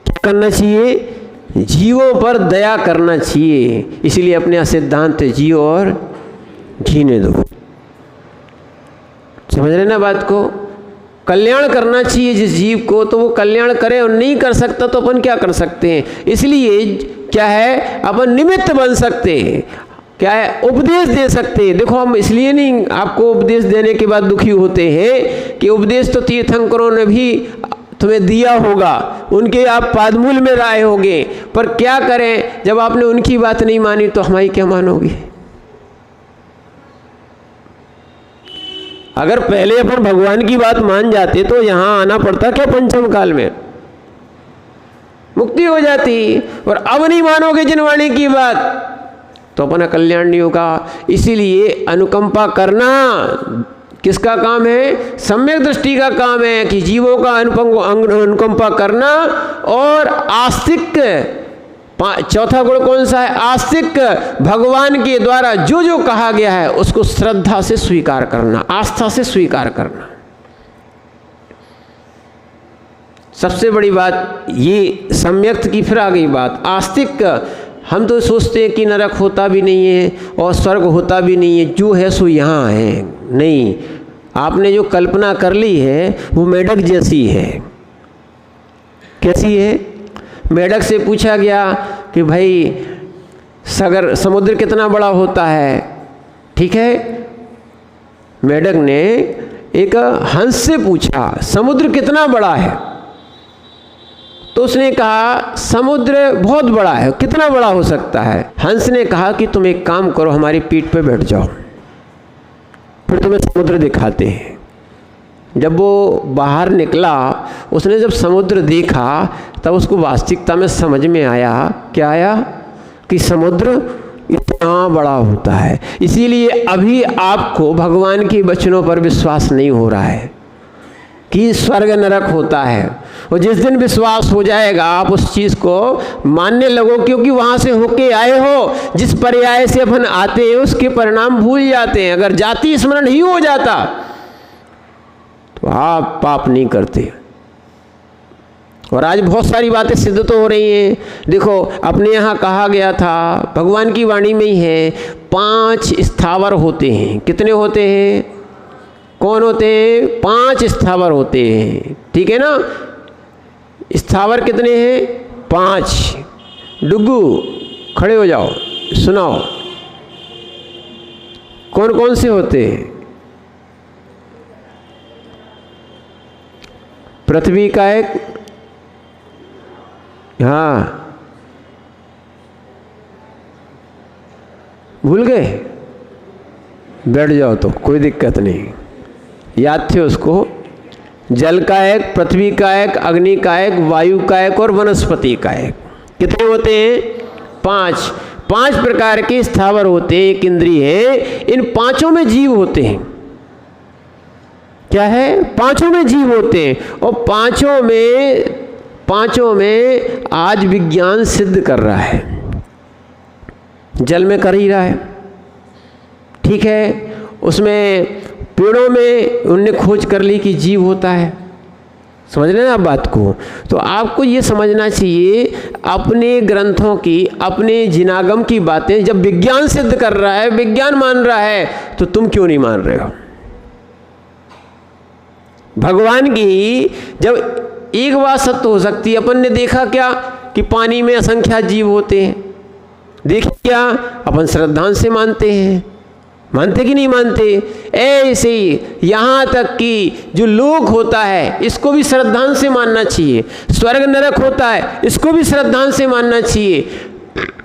क्या करना चाहिए, जीवों पर दया करना चाहिए। इसीलिए अपने सिद्धांत जियो और जीने दो। समझ रहे ना बात को, कल्याण करना चाहिए जिस जीव को, तो वो कल्याण करे, और नहीं कर सकता तो अपन क्या कर सकते हैं। इसलिए क्या है, अपन निमित्त बन सकते हैं, क्या है, उपदेश दे सकते हैं। देखो, हम इसलिए नहीं आपको उपदेश देने के बाद दुखी होते हैं कि उपदेश तो तीर्थंकरों ने भी तुम्हें दिया होगा, उनके आप पादमूल में राय होगे, पर क्या करें, जब आपने उनकी बात नहीं मानी तो हमारी क्या मानोगे। अगर पहले अपन भगवान की बात मान जाते तो यहाँ आना पड़ता क्या, पंचम काल में मुक्ति हो जाती। और अब नहीं मानोगे जिनवाणी की बात तो अपना कल्याण नहीं होगा। इसीलिए अनुकंपा करना किसका काम है, सम्यक दृष्टि का काम है, कि जीवों का अनुकंपा करना। और आस्तिक, चौथा गुण कौन सा है, आस्तिक, भगवान के द्वारा जो जो कहा गया है उसको श्रद्धा से स्वीकार करना, आस्था से स्वीकार करना। सबसे बड़ी बात ये सम्यक्त की। फिर आ गई बात आस्तिक। हम तो सोचते हैं कि नरक होता भी नहीं है और स्वर्ग होता भी नहीं है, जो है सो यहाँ है। नहीं, आपने जो कल्पना कर ली है वो मेढक जैसी है। कैसी है, मेढक से पूछा गया कि भाई सागर, समुद्र कितना बड़ा होता है, ठीक है। मेढक ने एक हंस से पूछा समुद्र कितना बड़ा है, तो उसने कहा समुद्र बहुत बड़ा है, कितना बड़ा हो सकता है। हंस ने कहा कि तुम एक काम करो, हमारी पीठ पे बैठ जाओ, फिर तुम्हें समुद्र दिखाते हैं। जब वो बाहर निकला, उसने जब समुद्र देखा तब उसको वास्तविकता में समझ में आया, क्या आया, कि समुद्र इतना बड़ा होता है। इसीलिए अभी आपको भगवान के वचनों पर विश्वास नहीं हो रहा है कि स्वर्ग नरक होता है। और जिस दिन विश्वास हो जाएगा आप उस चीज़ को मानने लगो, क्योंकि वहाँ से होके आए हो। जिस पर्याय से अपन आते हैं उसके परिणाम भूल जाते हैं। अगर जाति स्मरण ही हो जाता तो आप पाप नहीं करते। और आज बहुत सारी बातें सिद्ध तो हो रही हैं। देखो, अपने यहाँ कहा गया था, भगवान की वाणी में ही है, 5 स्थावर होते हैं। कितने होते हैं, कौन होते हैं, 5 स्थावर होते हैं, ठीक है ना। स्थावर कितने हैं, 5। डुग्गू खड़े हो जाओ, सुनाओ कौन कौन से होते हैं। पृथ्वी का एक, हाँ, भूल गए? बैठ जाओ तो कोई दिक्कत नहीं, याद थे उसको। जल का एक, पृथ्वी का एक, अग्नि का एक, वायु का एक और वनस्पति का एक। कितने होते हैं? 5। 5 प्रकार के स्थावर होते हैं, एक इंद्रिय है। इन 5 में जीव होते हैं। क्या है? 5 में जीव होते हैं। और 5 में आज विज्ञान सिद्ध कर रहा है, जल में कर ही रहा है, ठीक है। उसमें पेड़ों में उनने खोज कर ली कि जीव होता है। समझ रहे हैं आप बात को? तो आपको ये समझना चाहिए, अपने ग्रंथों की, अपने जिनागम की बातें जब विज्ञान सिद्ध कर रहा है, विज्ञान मान रहा है, तो तुम क्यों नहीं मान रहे हो? भगवान की जब एक बात सत्य हो सकती है। अपन ने देखा क्या कि पानी में असंख्या जीव होते हैं, देखिए क्या? अपन श्रद्धा से मानते हैं, मानते कि नहीं मानते? ऐसे ही यहाँ तक कि जो लोक होता है इसको भी श्रद्धा से मानना चाहिए, स्वर्ग नरक होता है इसको भी श्रद्धा से मानना चाहिए।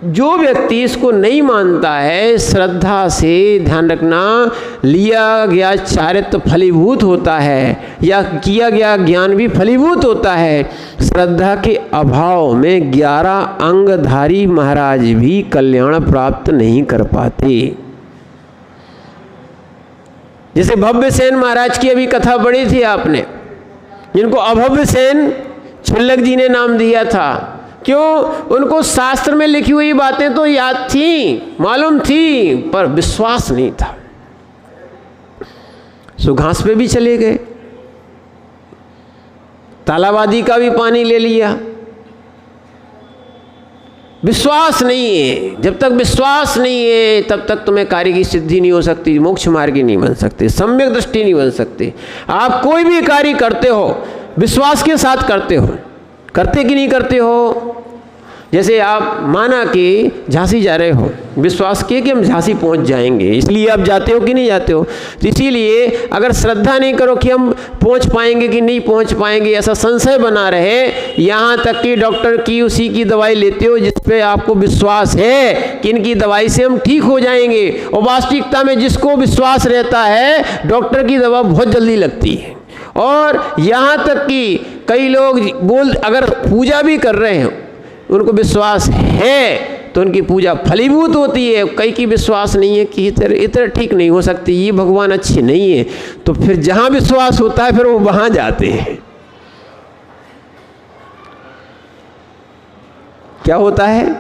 जो व्यक्ति इसको नहीं मानता है, श्रद्धा से, ध्यान रखना, लिया गया चारित्र फलीभूत होता है या किया गया ज्ञान भी फलीभूत होता है। श्रद्धा के अभाव में 11 अंगधारी महाराज भी कल्याण प्राप्त नहीं कर पाते। जैसे भव्य सेन महाराज की अभी कथा पढ़ी थी आपने, जिनको अभव्य सेन छुल्लक जी ने नाम दिया था। क्यों? उनको शास्त्र में लिखी हुई बातें तो याद थी, मालूम थी, पर विश्वास नहीं था। सो घास पे भी चले गए, तालाबादी का भी पानी ले लिया। विश्वास नहीं है। जब तक विश्वास नहीं है तब तक तुम्हें कार्य की सिद्धि नहीं हो सकती, मोक्ष मार्ग नहीं बन सकते, सम्यक दृष्टि नहीं बन सकती। आप कोई भी कार्य करते हो विश्वास के साथ करते हो, करते कि नहीं करते हो? जैसे आप माना कि झांसी जा रहे हो, विश्वास किए कि हम झांसी पहुंच जाएंगे, इसलिए आप जाते हो कि नहीं जाते हो? तो इसीलिए अगर श्रद्धा नहीं करो कि हम पहुंच पाएंगे कि नहीं पहुंच पाएंगे, ऐसा संशय बना रहे, यहाँ तक कि डॉक्टर की उसी की दवाई लेते हो जिस पे आपको विश्वास है कि इनकी दवाई से हम ठीक हो जाएंगे, और वास्तविकता में जिसको विश्वास रहता है डॉक्टर की दवा बहुत जल्दी लगती है। और यहाँ तक कि कई लोग अगर पूजा भी कर रहे हैं, उनको विश्वास है तो उनकी पूजा फलीभूत होती है। कई की विश्वास नहीं है कि इतर ठीक नहीं हो सकती, ये भगवान अच्छे नहीं है, तो फिर जहाँ विश्वास होता है फिर वो वहाँ जाते हैं। क्या होता है?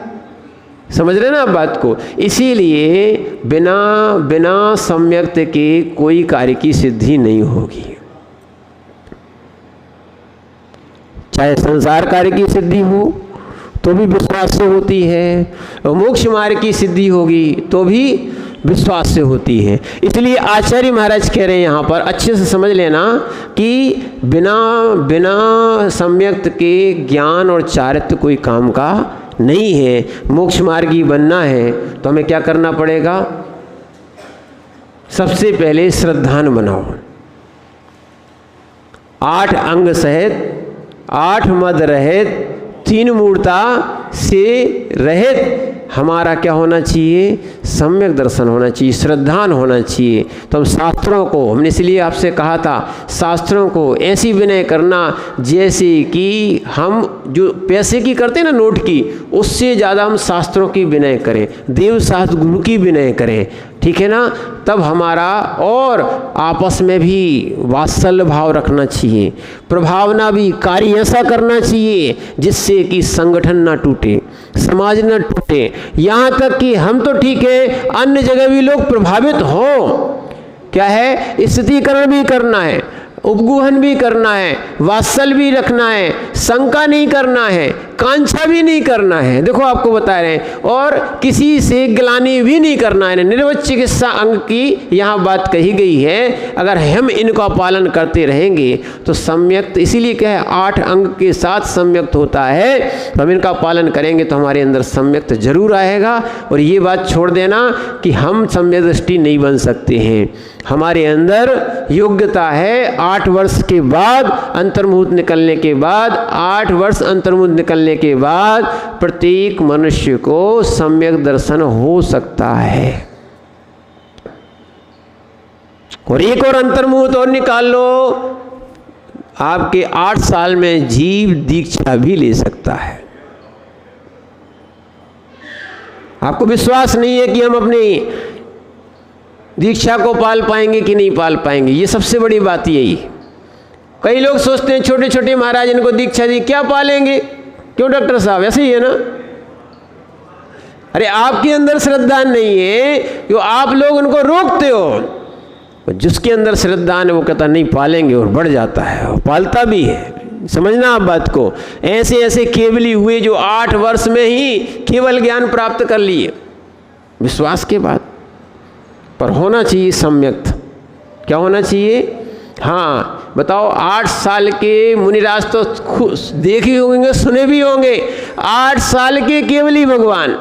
समझ रहे ना आप बात को? इसीलिए बिना सम्यक्त के कोई कार्य की सिद्धि नहीं होगी। चाहे संसार कार्य की सिद्धि हो तो भी विश्वास से होती है, और मोक्ष मार्ग की सिद्धि होगी तो भी विश्वास से होती है। इसलिए आचार्य महाराज कह रहे हैं यहाँ पर, अच्छे से समझ लेना कि बिना सम्यक्त के ज्ञान और चारित्र कोई काम का नहीं है। मोक्ष मार्गी बनना है तो हमें क्या करना पड़ेगा? सबसे पहले श्रद्धान बनाओ, 8 अंग सहित, 8 मद रहित, 3 मूर्ता से रहित हमारा क्या होना चाहिए? सम्यक दर्शन होना चाहिए, श्रद्धान होना चाहिए। तो हम शास्त्रों को, हमने इसलिए आपसे कहा था, शास्त्रों को ऐसी विनय करना जैसे कि हम जो पैसे की करते हैं ना, नोट की, उससे ज़्यादा हम शास्त्रों की विनय करें, देव शास्त्र गुरु की विनय करें, ठीक है ना? तब हमारा और आपस में भी वात्सल्य भाव रखना चाहिए, प्रभावना भी, कार्य ऐसा करना चाहिए जिससे कि संगठन ना टूटे, समाज ना टूटे, यहाँ तक कि हम तो ठीक है अन्य जगह भी लोग प्रभावित हों। क्या है? स्थितिकरण भी करना है, उपगुहन भी करना है, वात्सल भी रखना है, शंका नहीं करना है, कांक्षा भी नहीं करना है। देखो आपको बता रहे हैं, और किसी से ग्लानि भी नहीं करना है। निर्वच चिकित्सा अंग की यहाँ बात कही गई है। अगर हम इनका पालन करते रहेंगे तो सम्यक्त, इसीलिए क्या है, 8 अंग के साथ सम्यक्त होता है। तो हम इनका पालन करेंगे तो हमारे अंदर सम्यक्त जरूर आएगा। और ये बात छोड़ देना कि हम सम्यक दृष्टि नहीं बन सकते हैं। हमारे अंदर योग्यता है 8 वर्ष के बाद, अंतर्मुहूर्त निकलने के बाद, 8 वर्ष अंतर्मुहूर्त निकलने के बाद प्रत्येक मनुष्य को सम्यक दर्शन हो सकता है। और एक और अंतर्मुहूर्त और निकाल लो, आपके 8 साल में जीव दीक्षा भी ले सकता है। आपको विश्वास नहीं है कि हम अपनी दीक्षा को पाल पाएंगे कि नहीं पाल पाएंगे, ये सबसे बड़ी बात यही। कई लोग सोचते हैं छोटे छोटे महाराज इनको दीक्षा दी क्या पालेंगे, क्यों डॉक्टर साहब, ऐसे ही है ना। अरे आपके अंदर श्रद्धा नहीं है, जो आप लोग उनको रोकते हो। जिसके अंदर श्रद्धा है वो कहता नहीं पालेंगे, और बढ़ जाता है और पालता भी है। समझना आप बात को। ऐसे ऐसे केवली हुए जो 8 वर्ष में ही केवल ज्ञान प्राप्त कर लिए विश्वास के बाद। पर होना चाहिए सम्यक। क्या होना चाहिए? हाँ बताओ, 8 साल के मुनिराज तो देखे होंगे, सुने भी होंगे। 8 साल के केवली भगवान,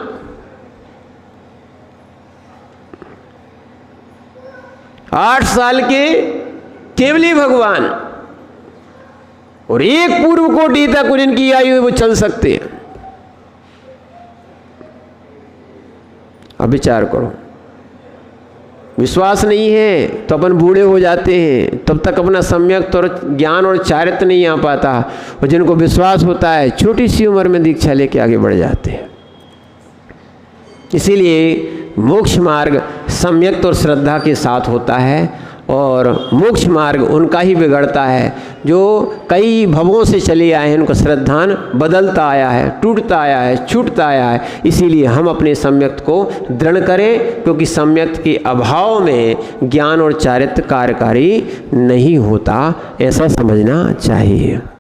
8 साल के केवली भगवान, और एक पूर्व कोटि तक जिनकी आयु है वो चल सकते हैं। अब विचार करो, विश्वास नहीं है तो अपन बूढ़े हो जाते हैं, तब तक अपना सम्यक और ज्ञान और चारित्र नहीं आ पाता। और जिनको विश्वास होता है छोटी सी उम्र में दीक्षा लेके आगे बढ़ जाते हैं। इसीलिए मोक्ष मार्ग सम्यक और श्रद्धा के साथ होता है, और मोक्ष मार्ग उनका ही बिगड़ता है जो कई भवों से चले आए हैं, उनका श्रद्धान बदलता आया है, टूटता आया है, छूटता आया है। इसीलिए हम अपने सम्यक को दृढ़ करें, क्योंकि सम्यक के अभाव में ज्ञान और चारित्र कार्यकारी नहीं होता, ऐसा समझना चाहिए।